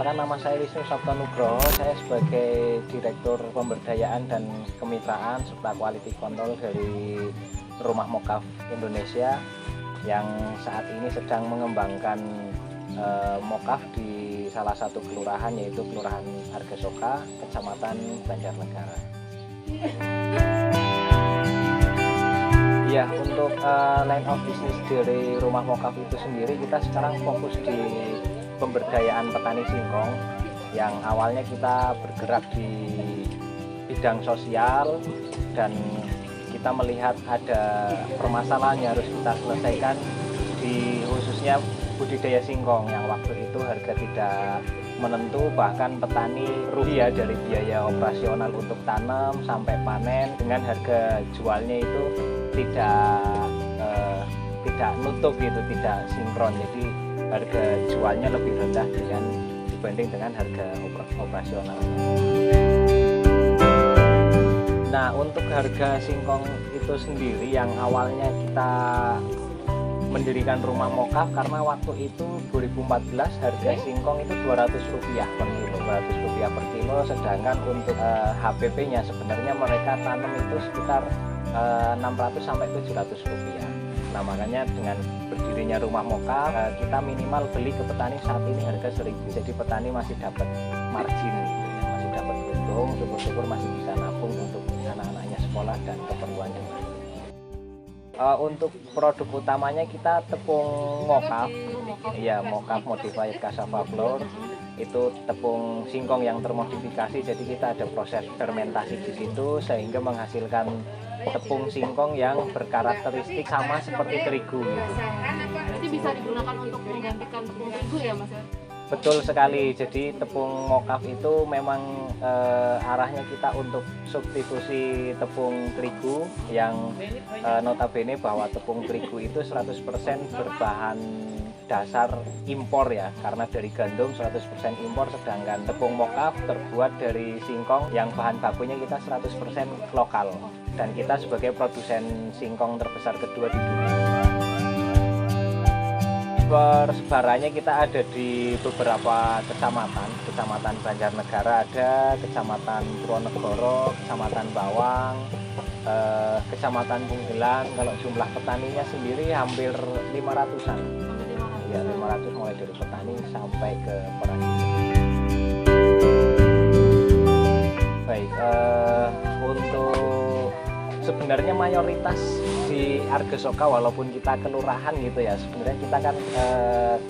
Perkenalkan, nama saya Wisnu Sabto Nugroho. Saya sebagai Direktur Pemberdayaan dan Kemitraan serta Quality Control dari Rumah Mokaf Indonesia yang saat ini sedang mengembangkan mokaf di salah satu kelurahan, yaitu Kelurahan Argasoka, Kecamatan Banjarnegara. Ya, untuk line of business dari Rumah Mokaf itu sendiri, kita sekarang fokus di pemberdayaan petani singkong yang awalnya kita bergerak di bidang sosial, dan kita melihat ada permasalahan yang harus kita selesaikan di khususnya budidaya singkong yang waktu itu harga tidak menentu, bahkan petani rugi ya dari biaya operasional untuk tanam sampai panen, dengan harga jualnya itu tidak nutup gitu, tidak sinkron. Jadi harga jualnya lebih rendah dibanding dengan harga operasional. Nah, untuk harga singkong itu sendiri yang awalnya kita mendirikan Rumah Mokaf karena waktu itu 2014 harga singkong itu Rp200 per kilo, Rp200 per kilo, sedangkan untuk HPP-nya sebenarnya mereka tanam itu sekitar Rp600 sampai Rp700. Nah, makanya dengan berdirinya Rumah Mokaf, kita minimal beli ke petani saat ini harga Rp1.000. Jadi petani masih dapat margin gitu ya, masih dapat untung, syukur-syukur masih bisa nabung untuk anak-anaknya sekolah dan keperluannya. Untuk produk utamanya kita tepung mokaf, ya mokaf modified cassava flour. Itu tepung singkong yang termodifikasi, jadi kita ada proses fermentasi di situ sehingga menghasilkan tepung singkong yang berkarakteristik sama seperti terigu gitu. Jadi bisa digunakan untuk menggantikan tepung terigu ya, Mas? Betul sekali. Jadi tepung mokaf itu memang arahnya kita untuk substitusi tepung terigu yang notabene bahwa tepung terigu itu 100% berbahan dasar impor ya, karena dari gandum 100% impor, sedangkan tepung mokaf terbuat dari singkong yang bahan bakunya kita 100% lokal, dan kita sebagai produsen singkong terbesar kedua di dunia. Persebarannya kita ada di beberapa kecamatan Banjarnegara ada, Kecamatan Purwonegoro, Kecamatan Bawang, Kecamatan Punggelan. Kalau jumlah petaninya sendiri hampir 500-an. Ya, 500 mulai dari petani sampai ke perajin. Baik, untuk sebenarnya mayoritas di Argasoka, walaupun kita kelurahan gitu ya, sebenarnya kita kan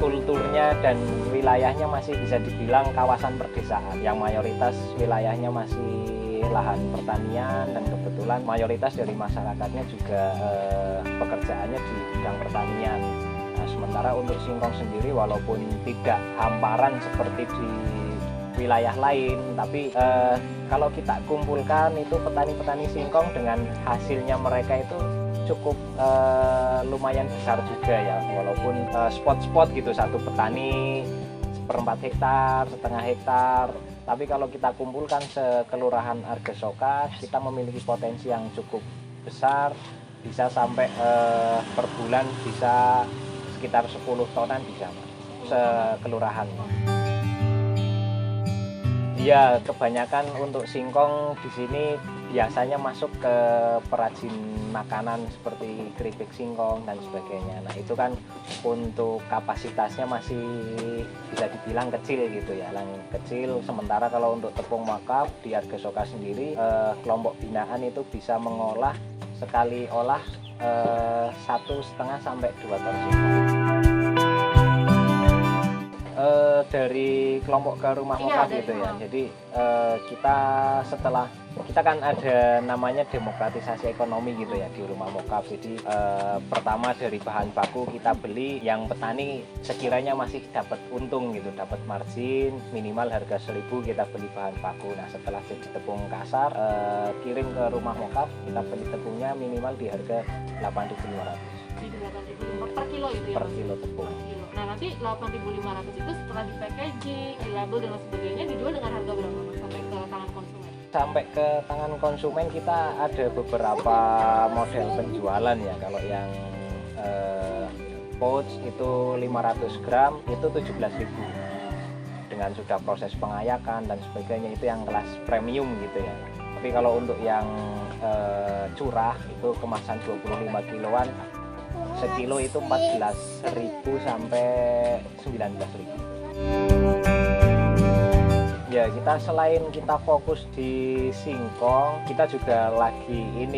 kulturnya dan wilayahnya masih bisa dibilang kawasan perdesaan, yang mayoritas wilayahnya masih lahan pertanian, dan kebetulan mayoritas dari masyarakatnya juga pekerjaannya di bidang pertanian. Nah, sementara untuk singkong sendiri walaupun tidak hamparan seperti di wilayah lain, tapi kalau kita kumpulkan itu petani-petani singkong dengan hasilnya mereka itu cukup lumayan besar juga ya, walaupun spot-spot gitu, satu petani 1/4 hektar, setengah hektar, tapi kalau kita kumpulkan sekelurahan Argasoka, kita memiliki potensi yang cukup besar, bisa sampai per bulan bisa sekitar 10 tonan bisa sekelurahan. Ya, kebanyakan untuk singkong di sini biasanya masuk ke perajin makanan seperti keripik singkong dan sebagainya. Nah, itu kan untuk kapasitasnya masih bisa dibilang kecil gitu ya, yang kecil. Sementara kalau untuk tepung mokaf di Argasoka sendiri, kelompok binaan itu bisa mengolah sekali olah 1,5 sampai 2 ton singkong. Dari kelompok ke Rumah Mokaf gitu ya. Jadi kita kan ada namanya demokratisasi ekonomi gitu ya di Rumah Mokaf. Jadi pertama dari bahan baku kita beli yang petani sekiranya masih dapat untung gitu, dapat margin minimal harga 1.000, kita beli bahan baku. Nah, setelah jadi tepung kasar, kirim ke Rumah Mokaf, kita beli tepungnya minimal di harga 8.500 per kilo itu ya? Per kilo tepung. Nah, nanti 8.500 itu setelah di packaging, di label dan sebagainya dijual dengan harga berapa, Mas, sampai ke tangan konsumen? Sampai ke tangan konsumen kita ada beberapa model penjualan ya. Kalau yang pouch itu 500 gram itu 17.000. dengan sudah proses pengayakan dan sebagainya, itu yang kelas premium gitu ya. Tapi kalau untuk yang curah itu kemasan 25 kiloan, sekilo itu 14.000 sampai 19.000. Ya, kita selain kita fokus di singkong, kita juga lagi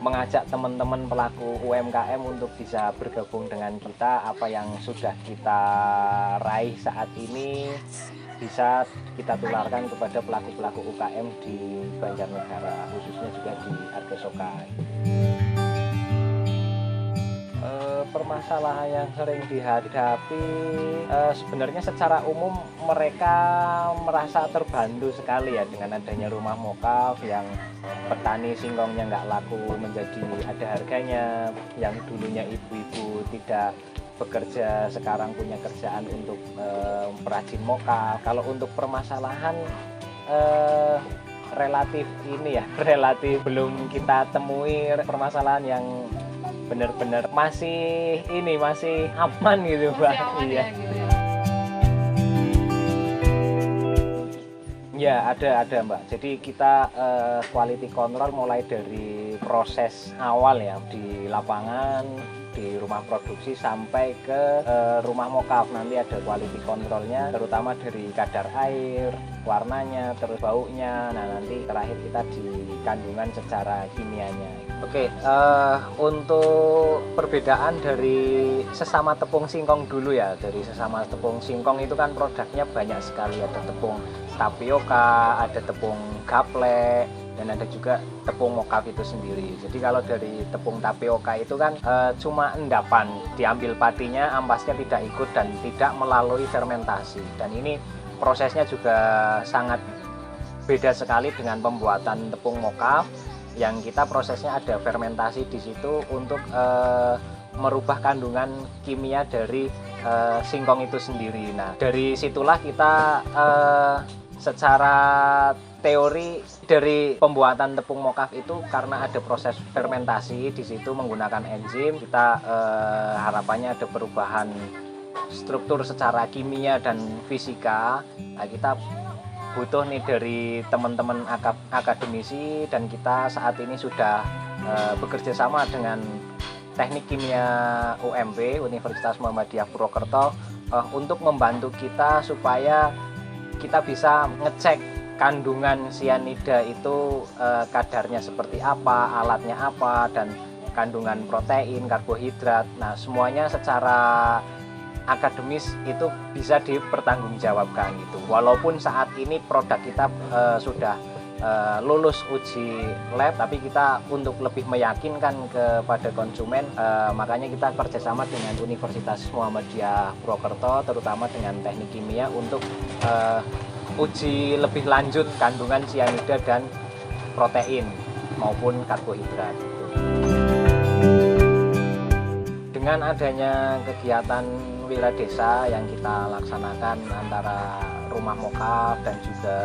mengajak teman-teman pelaku UMKM untuk bisa bergabung dengan kita. Apa yang sudah kita raih saat ini bisa kita tularkan kepada pelaku-pelaku UKM di Banjarnegara, khususnya juga di Argesoka. Permasalahan yang sering dihadapi, sebenarnya secara umum mereka merasa terbantu sekali ya dengan adanya rumah mokaf yang petani singkongnya nggak laku menjadi ada harganya, yang dulunya ibu-ibu tidak bekerja sekarang punya kerjaan untuk perajin mokaf. Kalau untuk permasalahan relatif belum kita temui permasalahan yang benar-benar masih aman gitu, Mbak. Iya. Gitu ya. Ya, ada Mbak. Jadi kita quality control mulai dari proses awal ya di lapangan, di rumah produksi sampai ke rumah mokaf. Nanti ada quality controlnya, terutama dari kadar air, warnanya, terus baunya. Nah, nanti terakhir kita di kandungan secara kimianya. Oke, untuk perbedaan dari sesama tepung singkong dulu ya. Dari sesama tepung singkong itu kan produknya banyak sekali. Ada tepung tapioka, ada tepung gaplek, dan ada juga tepung mokaf itu sendiri. Jadi kalau dari tepung tapioka itu kan cuma endapan, diambil patinya, ampasnya tidak ikut dan tidak melalui fermentasi. Dan ini prosesnya juga sangat beda sekali dengan pembuatan tepung mokaf, yang kita prosesnya ada fermentasi di situ untuk merubah kandungan kimia dari singkong itu sendiri. Nah, dari situlah kita secara teori dari pembuatan tepung mokaf itu, karena ada proses fermentasi di situ menggunakan enzim, kita harapannya ada perubahan struktur secara kimia dan fisika. Nah, kita butuh nih dari teman-teman akademisi, dan kita saat ini sudah bekerja sama dengan Teknik Kimia UMP Universitas Muhammadiyah Purwokerto untuk membantu kita supaya kita bisa ngecek kandungan sianida itu kadarnya seperti apa, alatnya apa, dan kandungan protein, karbohidrat. Nah, semuanya secara akademis itu bisa dipertanggungjawabkan gitu. Walaupun saat ini produk kita sudah lulus uji lab, tapi kita untuk lebih meyakinkan kepada konsumen, makanya kita kerjasama dengan Universitas Muhammadiyah Purwokerto, terutama dengan Teknik Kimia untuk uji lebih lanjut kandungan sianida dan protein maupun karbohidrat. Dengan adanya kegiatan Wira Desa yang kita laksanakan antara Rumah Mokaf dan juga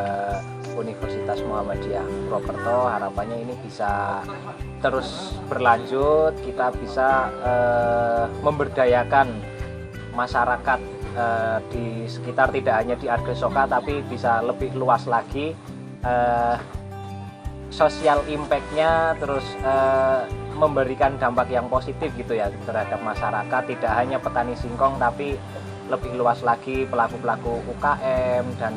Universitas Muhammadiyah Purwokerto, harapannya ini bisa terus berlanjut. Kita bisa memberdayakan masyarakat di sekitar, tidak hanya di Argesoka tapi bisa lebih luas lagi. Sosial impact-nya terus memberikan dampak yang positif gitu ya terhadap masyarakat, tidak hanya petani singkong tapi lebih luas lagi pelaku-pelaku UKM dan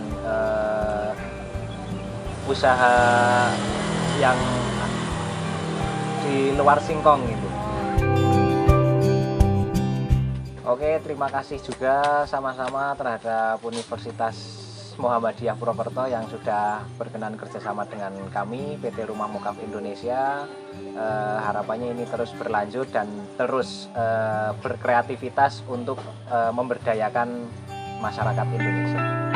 usaha yang di luar singkong gitu. Oke, terima kasih juga sama-sama terhadap Universitas Muhammadiyah Purwokerto yang sudah berkenan kerjasama dengan kami PT Rumah Mokaf Indonesia. Harapannya ini terus berlanjut dan terus berkreativitas untuk memberdayakan masyarakat Indonesia.